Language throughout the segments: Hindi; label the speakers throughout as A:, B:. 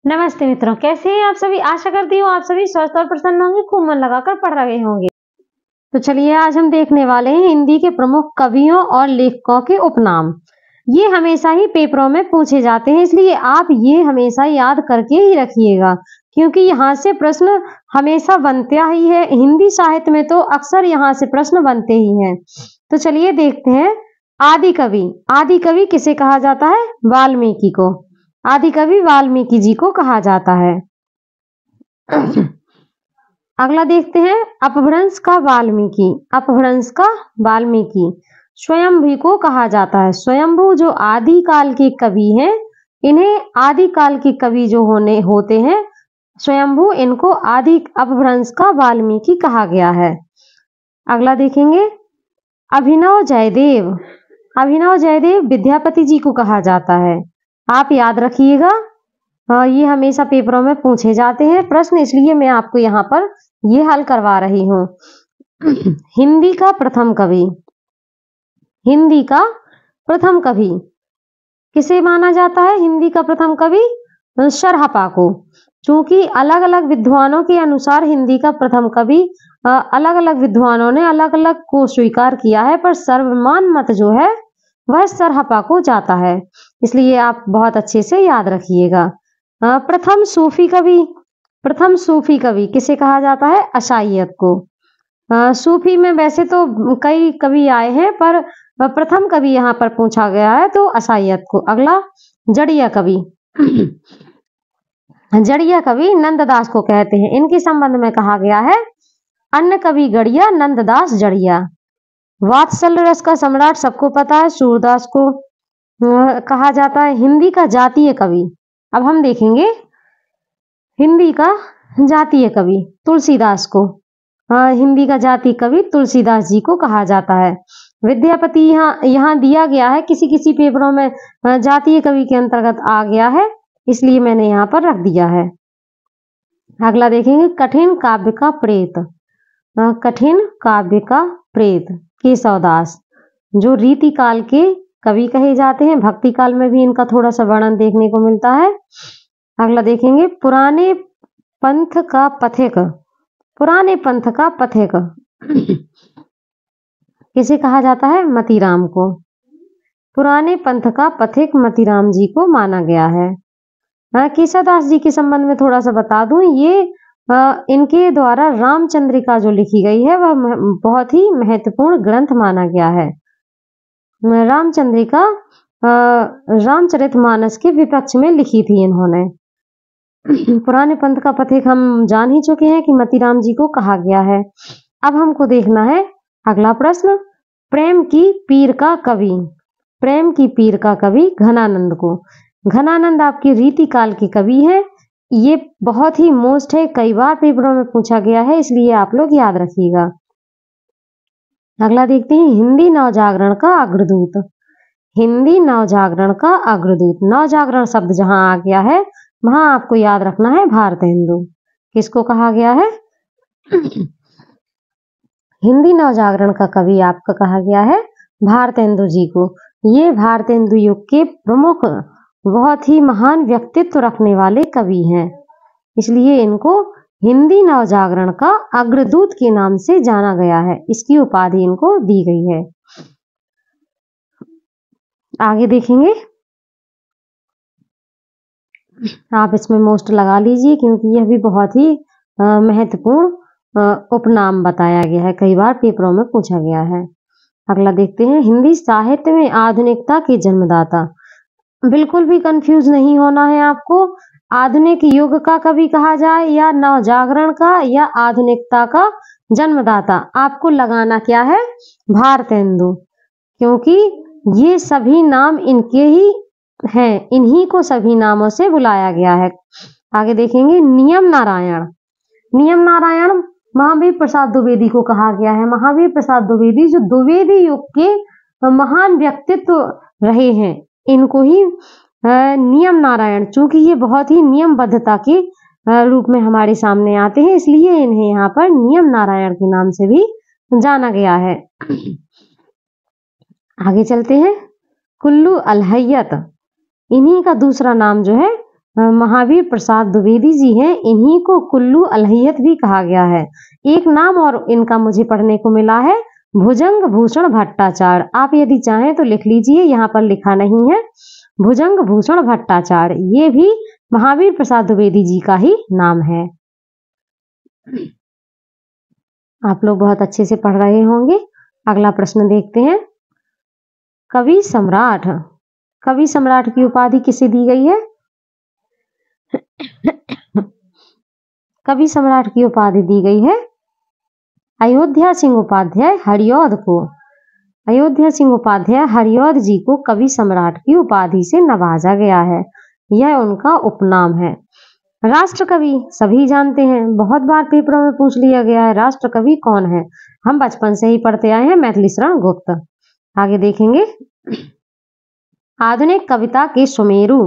A: नमस्ते मित्रों, कैसे हैं आप सभी। आशा करती हूँ आप सभी स्वस्थ और प्रसन्न होंगे, खूब मन लगाकर पढ़ रहे होंगे। तो चलिए आज हम देखने वाले हैं हिंदी के प्रमुख कवियों और लेखकों के उपनाम। ये हमेशा ही पेपरों में पूछे जाते हैं, इसलिए आप ये हमेशा याद करके ही रखिएगा, क्योंकि यहाँ से प्रश्न हमेशा बनता ही है। हिंदी साहित्य में तो अक्सर यहाँ से प्रश्न बनते ही हैं। तो चलिए देखते हैं। आदि कवि। आदि कवि किसे कहा जाता है? वाल्मीकि को। आदि कवि वाल्मीकि जी को कहा जाता है। अगला देखते हैं। अपभ्रंश का वाल्मीकि। अपभ्रंश का वाल्मीकि। स्वयंभू को कहा जाता है। स्वयंभू जो आदि काल के कवि हैं, इन्हें आदि काल के कवि जो होते हैं स्वयंभू, इनको आदि अपभ्रंश का वाल्मीकि कहा गया है। अगला देखेंगे। अभिनव जयदेव। अभिनव जयदेव विद्यापति जी को कहा जाता है। आप याद रखिएगा, ये हमेशा पेपरों में पूछे जाते हैं प्रश्न, इसलिए मैं आपको यहाँ पर ये हल करवा रही हूँ। हिंदी का प्रथम कवि। हिंदी का प्रथम कवि किसे माना जाता है? हिंदी का प्रथम कवि सरहपा को। चूंकि अलग अलग विद्वानों के अनुसार हिंदी का प्रथम कवि अलग अलग विद्वानों ने अलग अलग को स्वीकार किया है, पर सर्वमान मत जो है वह सरहपा को जाता है, इसलिए आप बहुत अच्छे से याद रखिएगा। प्रथम सूफी कवि। प्रथम सूफी कवि किसे कहा जाता है? अशायत को। सूफी में वैसे तो कई कवि आए हैं, पर प्रथम कवि यहाँ पर पूछा गया है तो अशायत को। अगला जड़िया कवि। जड़िया कवि नंददास को कहते हैं। इनके संबंध में कहा गया है अन्न कवि गड़िया, नंददास जड़िया। वात्सल्य रस का सम्राट सबको पता है, सूरदास को कहा जाता है। हिंदी का जातीय कवि। अब हम देखेंगे हिंदी का जातीय कवि तुलसीदास को। हिंदी का जातीय कवि तुलसीदास जी को कहा जाता है। विद्यापति यहाँ दिया गया है, किसी किसी पेपरों में जातीय कवि के अंतर्गत आ गया है, इसलिए मैंने यहाँ पर रख दिया है। अगला देखेंगे। कठिन काव्य का प्रेत। कठिन काव्य का प्रेत केशवदास, जो रीति काल के कवि कहे जाते हैं। भक्ति काल में भी इनका थोड़ा सा वर्णन देखने को मिलता है। अगला देखेंगे। पुराने पंथ का पथिक। पुराने पंथ का पथिक किसे कहा जाता है? मतीराम को। पुराने पंथ का पथिक मतीराम जी को माना गया है। केशवदास जी के संबंध में थोड़ा सा बता दूं, ये इनके द्वारा रामचंद्रिका जो लिखी गई है वह बहुत ही महत्वपूर्ण ग्रंथ माना गया है। रामचंद्रिका रामचरितमानस के विपक्ष में लिखी थी इन्होंने। पुराने पंथ का पथिक हम जान ही चुके हैं कि मतीराम जी को कहा गया है। अब हमको देखना है अगला प्रश्न। प्रेम की पीर का कवि। प्रेम की पीर का कवि घनानंद को। घनानंद आपके रीति काल के कवि हैं। ये बहुत ही मोस्ट है, कई बार पेपरों में पूछा गया है, इसलिए आप लोग याद रखिएगा। अगला देखते हैं। हिंदी नवजागरण का अग्रदूत। हिंदी नवजागरण का अग्रदूत। नवजागरण शब्द जहां आ गया है वहां आपको याद रखना है भारतेंदु। किसको कहा गया है? हिंदी नवजागरण का कवि आपका कहा गया है भारतेंदु जी को। ये भारतेंदु युग के प्रमुख बहुत ही महान व्यक्तित्व रखने वाले कवि हैं, इसलिए इनको हिंदी नवजागरण का अग्रदूत के नाम से जाना गया है। इसकी उपाधि इनको दी गई है। आगे देखेंगे। आप इसमें मोस्ट लगा लीजिए, क्योंकि यह भी बहुत ही महत्वपूर्ण उपनाम बताया गया है, कई बार पेपरों में पूछा गया है। अगला देखते हैं। हिंदी साहित्य में आधुनिकता के जन्मदाता। बिल्कुल भी कंफ्यूज नहीं होना है आपको। आधुनिक युग का कवि कहा जाए या नवजागरण का या आधुनिकता का जन्मदाता, आपको लगाना क्या है? भारतेंदु, क्योंकि ये सभी नाम इनके ही हैं, इन्हीं को सभी नामों से बुलाया गया है। आगे देखेंगे। नियम नारायण। नियम नारायण महावीर प्रसाद द्विवेदी को कहा गया है। महावीर प्रसाद द्विवेदी जो द्विवेदी युग के महान व्यक्तित्व रहे हैं, इनको ही नियम नारायण, चूंकि ये बहुत ही नियमबद्धता के रूप में हमारे सामने आते हैं, इसलिए इन्हें यहाँ पर नियम नारायण के नाम से भी जाना गया है। आगे चलते हैं। कुल्लू अलहैयत, इन्हीं का दूसरा नाम जो है महावीर प्रसाद द्विवेदी जी हैं, इन्हीं को कुल्लू अलहैयत भी कहा गया है। एक नाम और इनका मुझे पढ़ने को मिला है, भुजंग भूषण भट्टाचार्य। आप यदि चाहें तो लिख लीजिए, यहाँ पर लिखा नहीं है, भुजंग भूषण भट्टाचार्य, ये भी महावीर प्रसाद द्विवेदी जी का ही नाम है। आप लोग बहुत अच्छे से पढ़ रहे होंगे। अगला प्रश्न देखते हैं। कवि सम्राट, कवि सम्राट की उपाधि किसे दी गई है? कवि सम्राट की उपाधि दी गई है अयोध्या सिंह उपाध्याय हरिऔध को। अयोध्या सिंह उपाध्याय हरिऔध जी को कवि सम्राट की उपाधि से नवाजा गया है, यह उनका उपनाम है। राष्ट्र कवि सभी जानते हैं, बहुत बार पेपरों में पूछ लिया गया है, राष्ट्र कवि कौन है? हम बचपन से ही पढ़ते आए हैं, मैथिली शरण गुप्त। आगे देखेंगे। आधुनिक कविता के सुमेरु,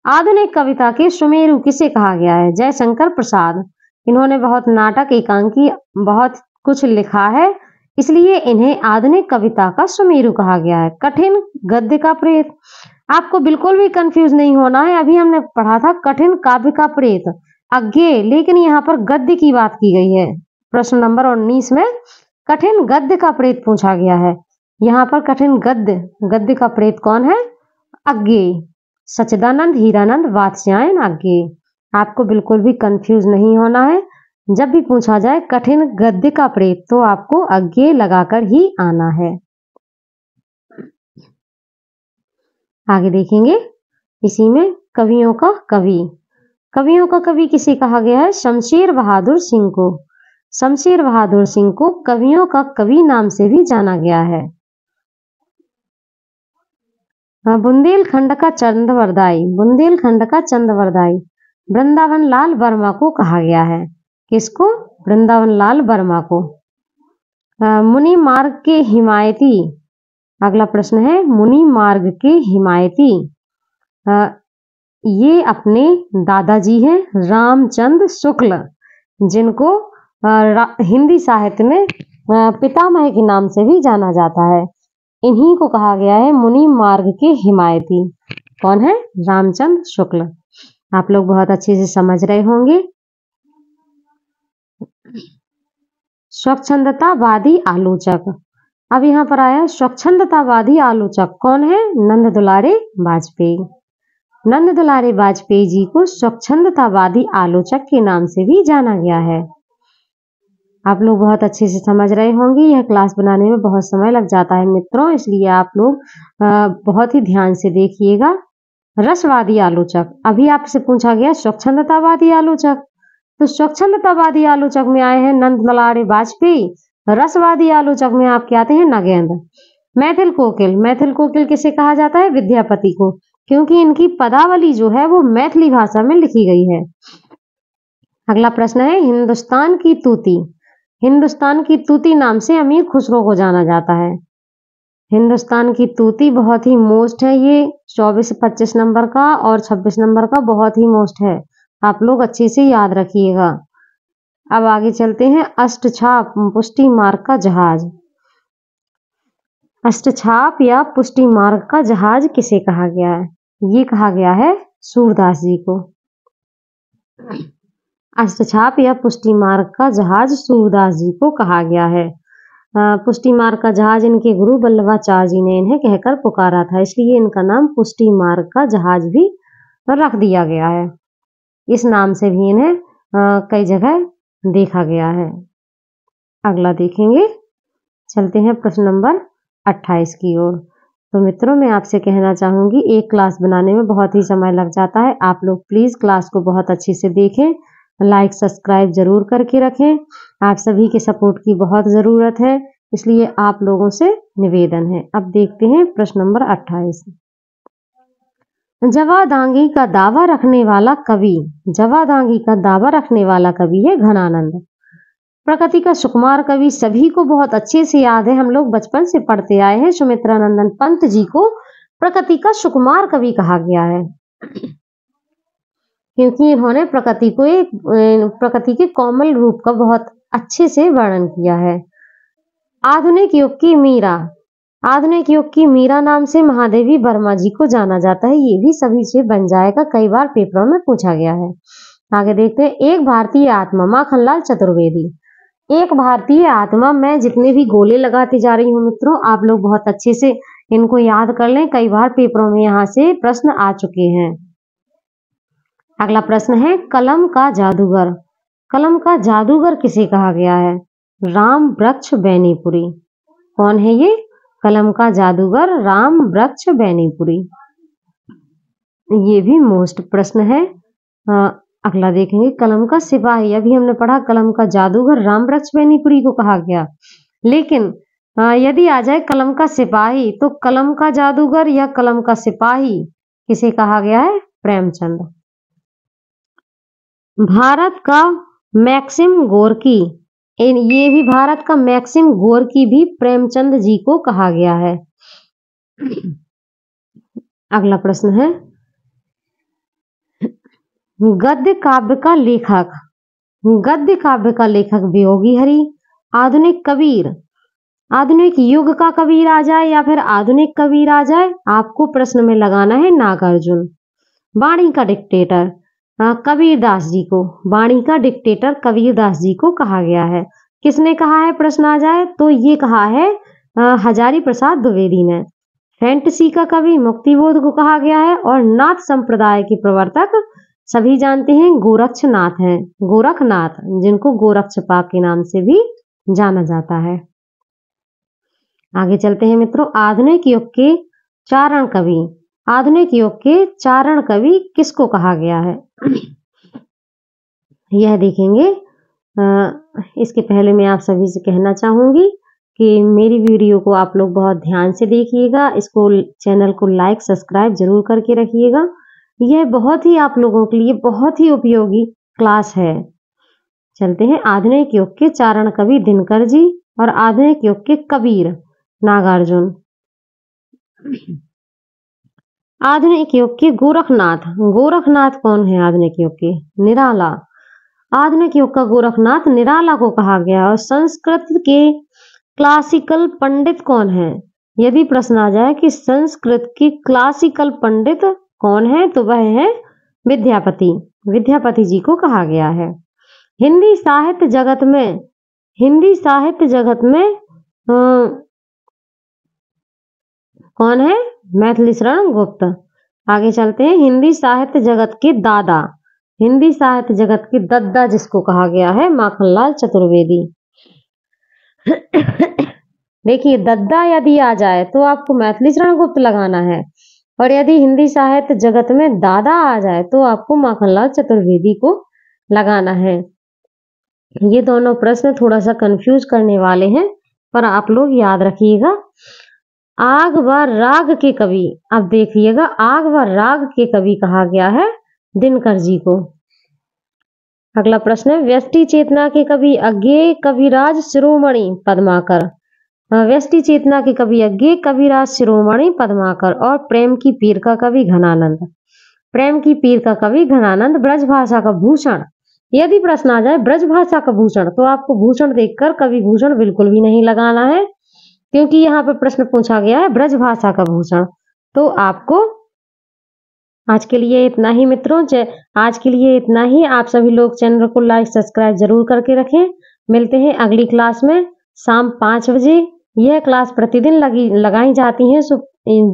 A: आधुनिक कविता के सुमेरु किसे कहा गया है? जयशंकर प्रसाद। इन्होंने बहुत नाटक, एकांकी, बहुत कुछ लिखा है, इसलिए इन्हें आधुनिक कविता का सुमेरु कहा गया है। कठिन गद्य का प्रेत, आपको बिल्कुल भी कंफ्यूज नहीं होना है। अभी हमने पढ़ा था कठिन काव्य का प्रेत, अज्ञेय, लेकिन यहाँ पर गद्य की बात की गई है। प्रश्न नंबर 19 में कठिन गद्य का प्रेत पूछा गया है। यहाँ पर कठिन गद्य, गद्य का प्रेत कौन है? अज्ञेय, सच्चिदानंद हीरानंद वात्स्यायन अज्ञेय। आपको बिल्कुल भी कंफ्यूज नहीं होना है। जब भी पूछा जाए कठिन गद्य का प्रेत तो आपको अज्ञेय लगाकर ही आना है। आगे देखेंगे। इसी में कवियों का कवि, कवियों का कवि किसे कहा गया है? शमशेर बहादुर सिंह को। शमशेर बहादुर सिंह को कवियों का कवि नाम से भी जाना गया है। बुंदेलखंड का चंद्रवरदाई, बुंदेलखंड का चंद्रवरदाई वृंदावन लाल वर्मा को कहा गया है। किसको? वृंदावन लाल वर्मा को। मुनि मार्ग के हिमायती, अगला प्रश्न है, मुनि मार्ग के हिमायती ये अपने दादाजी हैं रामचंद्र शुक्ल, जिनको हिंदी साहित्य में पितामह के नाम से भी जाना जाता है। इन्हीं को कहा गया है मुनि मार्ग के हिमायती। कौन है? रामचंद्र शुक्ल। आप लोग बहुत अच्छे से समझ रहे होंगे। स्वच्छंदतावादी आलोचक, अब यहाँ पर आया स्वच्छंदतावादी आलोचक कौन है? नंद दुलारे वाजपेयी। नंद दुलारे वाजपेयी जी को स्वच्छंदतावादी आलोचक के नाम से भी जाना गया है। आप लोग बहुत अच्छे से समझ रहे होंगे। यह क्लास बनाने में बहुत समय लग जाता है मित्रों, इसलिए आप लोग बहुत ही ध्यान से देखिएगा। रसवादी आलोचक, अभी आपसे पूछा गया स्वच्छंदतावादी आलोचक, तो स्वच्छंदतावादी आलोचक में आए हैं नंद दुलारे वाजपेयी। रसवादी आलोचक में आपके आते हैं नगेंद्र। मैथिल कोकिल, मैथिल कोकिल किसे कहा जाता है? विद्यापति को, क्योंकि इनकी पदावली जो है वो मैथिली भाषा में लिखी गई है। अगला प्रश्न है हिंदुस्तान की तूती, हिंदुस्तान की तूती नाम से अमीर खुसरो को जाना जाता है। हिंदुस्तान की तूती बहुत ही मोस्ट है, ये 24-25 नंबर का और 26 नंबर का बहुत ही मोस्ट है, आप लोग अच्छे से याद रखिएगा। अब आगे चलते हैं। अष्टछाप पुष्टि मार्ग का जहाज, अष्टछाप या पुष्टि मार्ग का जहाज किसे कहा गया है? ये कहा गया है सूरदास जी को। अष्टछाप या पुष्टि मार्ग का जहाज सूरदास जी को कहा गया है। पुष्टि मार्ग का जहाज इनके गुरु वल्लभाचार्य जी ने इन्हें कहकर पुकारा था, इसलिए इनका नाम पुष्टि मार्ग का जहाज भी रख दिया गया है। इस नाम से भी इन्हें कई जगह देखा गया है। अगला देखेंगे। चलते हैं प्रश्न नंबर 28 की ओर। तो मित्रों मैं आपसे कहना चाहूंगी, एक क्लास बनाने में बहुत ही समय लग जाता है। आप लोग प्लीज क्लास को बहुत अच्छे से देखें, लाइक सब्सक्राइब जरूर करके रखें। आप सभी के सपोर्ट की बहुत ज़रूरत है, इसलिए आप लोगों से निवेदन है। अब देखते हैं प्रश्न नंबर 28। जवादांगी का दावा रखने वाला कवि, जवादांगी का दावा रखने वाला कवि है घनानंद। प्रकृति का सुकुमार कवि सभी को बहुत अच्छे से याद है, हम लोग बचपन से पढ़ते आए हैं। सुमित्रानंदन पंत जी को प्रकृति का सुकुमार कवि कहा गया है, क्योंकि इन्होंने प्रकृति को एक प्रकृति के कोमल रूप का बहुत अच्छे से वर्णन किया है। आधुनिक युग की मीरा, आधुनिक युग की मीरा नाम से महादेवी वर्मा जी को जाना जाता है। ये भी सभी से बन जाएगा, कई बार पेपरों में पूछा गया है। आगे देखते हैं, एक भारतीय आत्मा, माखनलाल चतुर्वेदी। एक भारतीय आत्मा, मैं जितने भी गोले लगाती जा रही हूँ मित्रों, आप लोग बहुत अच्छे से इनको याद कर लें, कई बार पेपरों में यहाँ से प्रश्न आ चुके हैं। अगला प्रश्न है, कलम का जादूगर। कलम का जादूगर किसे कहा गया है? राम वृक्ष बैनीपुरी। कौन है ये? कलम का जादूगर राम वृक्ष बैनीपुरी। ये भी मोस्ट प्रश्न है। अगला देखेंगे, कलम का सिपाही। अभी हमने पढ़ा कलम का जादूगर राम वृक्ष बैनीपुरी को कहा गया, लेकिन यदि आ जाए कलम का सिपाही, तो कलम का जादूगर या कलम का सिपाही किसे कहा गया है? प्रेमचंद। भारत का मैक्सिम गोर्की, ये भी भारत का मैक्सिम गोर्की भी प्रेमचंद जी को कहा गया है। अगला प्रश्न है, गद्य काव्य का लेखक। गद्य काव्य का लेखक वियोगी हरि। आधुनिक कबीर, आधुनिक युग का कबीर आ जाए या फिर आधुनिक कबीर आ जाए, आपको प्रश्न में लगाना है नागार्जुन। वाणी का डिक्टेटर कबीरदास जी को, वाणी का डिक्टेटर कबीरदास जी को कहा गया है। किसने कहा है? प्रश्न आ जाए तो ये कहा है हजारी प्रसाद द्विवेदी ने। फैंटेसी का कवि मुक्तिबोध को कहा गया है, और नाथ संप्रदाय के प्रवर्तक सभी जानते हैं गोरक्षनाथ हैं, गोरखनाथ, जिनको गोरक्षपाक के नाम से भी जाना जाता है। आगे चलते हैं मित्रों, आधुनिक युग के चारण कवि। आधुनिक युग के चारण कवि किसको कहा गया है? यह देखेंगे। इसके पहले मैं आप सभी से कहना चाहूंगी कि मेरी वीडियो को आप लोग बहुत ध्यान से देखिएगा, इसको चैनल को लाइक सब्सक्राइब जरूर करके रखिएगा। यह बहुत ही आप लोगों के लिए बहुत ही उपयोगी क्लास है। चलते हैं, आधुनिक युग के चारण कवि दिनकर जी, और आधुनिक युग के कबीर नागार्जुन। आधुनिक युग के गोरखनाथ, गोरखनाथ कौन है? आधुनिक युग के निराला। आधुनिक युग का गोरखनाथ निराला को कहा गया। और संस्कृत के क्लासिकल पंडित कौन है? यदि प्रश्न आ जाए कि संस्कृत के क्लासिकल पंडित कौन है, तो वह है विद्यापति। विद्यापति जी को कहा गया है। हिंदी साहित्य जगत में, हिंदी साहित्य जगत में कौन है? मैथिली शरण गुप्त। आगे चलते हैं, हिंदी साहित्य जगत के दादा, हिंदी साहित्य जगत के दद्दा जिसको कहा गया है, माखनलाल चतुर्वेदी। देखिए, दद्दा यदि आ जाए तो आपको मैथिली शरण गुप्त लगाना है, और यदि हिंदी साहित्य जगत में दादा आ जाए तो आपको माखनलाल चतुर्वेदी को लगाना है। ये दोनों प्रश्न थोड़ा सा कंफ्यूज करने वाले हैं, पर आप लोग याद रखिएगा। आग व राग के कवि, अब देखिएगा, आग व राग के कवि कहा गया है दिनकर जी को। अगला प्रश्न है, व्यष्टि चेतना के कवि अज्ञेय कविराज शिरोमणि पद्माकर। व्यष्टि चेतना के कवि अज्ञेय कविराज शिरोमणि पद्माकर। और प्रेम की पीर का कवि घनानंद। प्रेम की पीर का कवि घनानंद। ब्रजभाषा का भूषण, यदि प्रश्न आ जाए ब्रजभाषा का भूषण, तो आपको भूषण देखकर कवि भूषण बिल्कुल भी नहीं लगाना है, क्योंकि यहाँ पर प्रश्न पूछा गया है ब्रजभाषा का भूषण। तो आपको आज के लिए इतना ही मित्रों, आज के लिए इतना ही। आप सभी लोग चैनल को लाइक सब्सक्राइब जरूर करके रखें। मिलते हैं अगली क्लास में शाम 5 बजे। यह क्लास प्रतिदिन लगाई जाती है।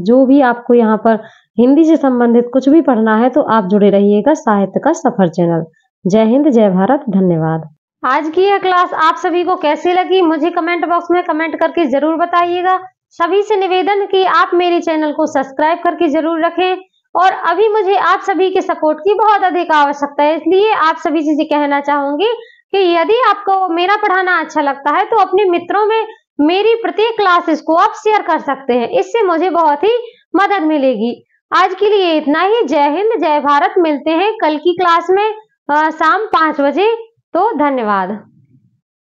A: जो भी आपको यहाँ पर हिंदी से संबंधित कुछ भी पढ़ना है तो आप जुड़े रहिएगा साहित्य का सफर चैनल। जय हिंद, जय भारत, धन्यवाद। आज की यह क्लास आप सभी को कैसी लगी मुझे कमेंट बॉक्स में कमेंट करके जरूर बताइएगा। सभी से निवेदन कि आप मेरे चैनल को सब्सक्राइब करके जरूर रखें, और अभी मुझे आप सभी के सपोर्ट की बहुत अधिक आवश्यकता है, इसलिए आप सभी से कहना चाहूंगी कि यदि आपको मेरा पढ़ाना अच्छा लगता है तो अपने मित्रों में मेरी प्रत्येक क्लासेस को आप शेयर कर सकते हैं, इससे मुझे बहुत ही मदद मिलेगी। आज के लिए इतना ही। जय हिंद, जय भारत। मिलते हैं कल की क्लास में शाम 5 बजे। तो धन्यवाद।